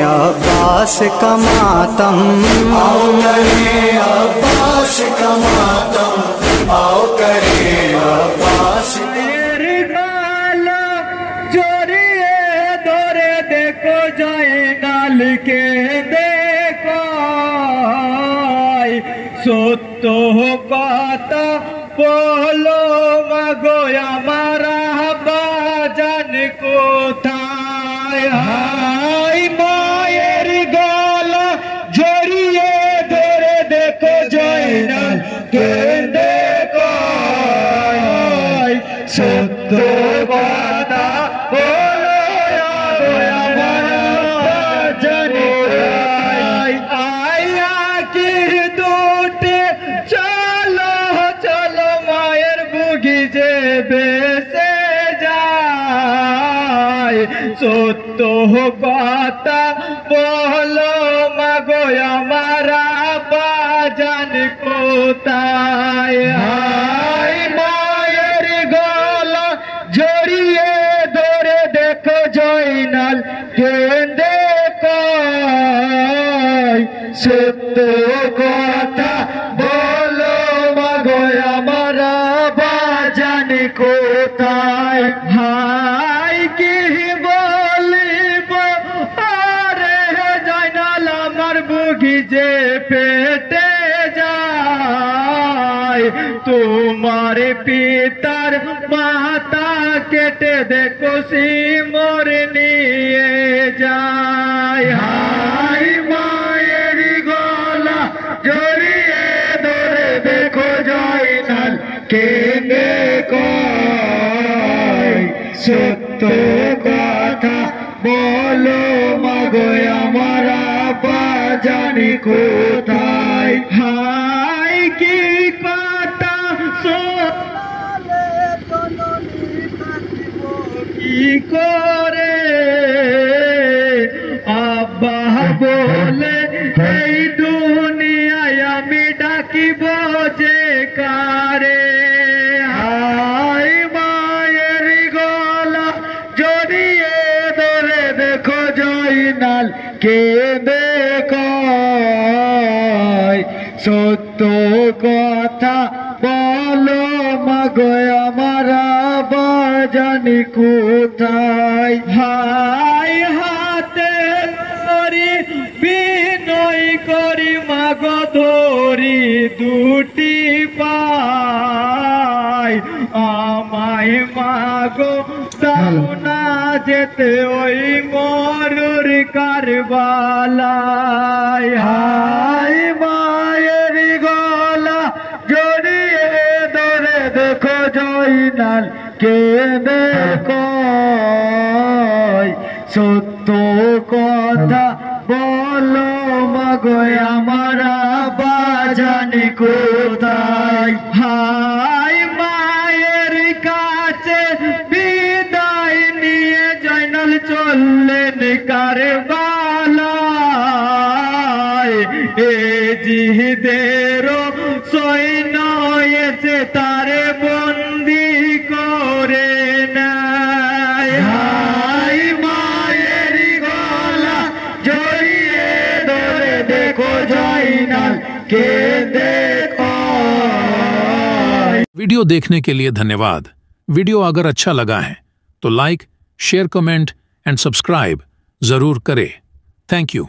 अब्बास का मातम, आओ करें अब्बास का मातम, आओ करें अब्बास। जोरिए दौरे देखो जयनाल के देखो सत्य কথা বলো মাগো আমার বাজান কোথায়। হাই মায়ের গলা জড়িয়ে ধরে দেখো জয়নাল কেঁদে কয় সত্য কথা বলো আমার বাজান কোথায়। আয়া কি দুটে চলো চলো মায়ের বুগি যে বেসে যায় সত্য কথা বলো মাগো আমার বাজান কোথায়। হাই মায়ের গলা জড়িয়ে ধরে দেখো জয়নাল কেঁদে কয় সত্য কথা বলো মাগো আমার বাজান কোথায়। হাই কি বলিব আরে জয়নাল আমার বুগি যে পেটে যায় তোমার পিতার মাথা কেটে দেখো সিমর নিয়ে যায়। হাই মায়ের গলা জড়িয়ে ধরে দেখো জয়নাল কেঁদে কয় সত্য কথা বলো মাগো আমার বাজান কোথায়। হাই কি কথা কি করে আব্বা বলে এই দুনিয়ায় আমি ডাকিব যে কারে। হাই মায়ের গলা জড়িয়ে ধরে দেখো জয়নাল কেঁদে কয় সত্য কথা বলো মাগো আমার বাজান কোথায়। হাই হাতে ধরি বিনয় করি মাগো ধরি দুটি পায় আমায় মাগো দাও না যেতে ওই মরুর কারবালায়। হাই মায়ের গলা জড়িয়ে ধরে দেখো জয়নাল কেঁদে কয় সত্য কথা বলো মাগো আমার বাজান কোথায়। হাই মায়ের কাছে বিদায় নিয়ে জয়নাল চললেন কারবালায় এ জিহিদেরও সৈন্য এসে তারে বন্দি করে নেয়। হাই মায়ের গলা জড়িয়ে ধরে দেখো জয়নাল কেঁদে কয়। वीडियो देखने के लिए धन्यवाद। वीडियो अगर अच्छा लगा है तो like, share, comment and subscribe जरूर करें। Thank you.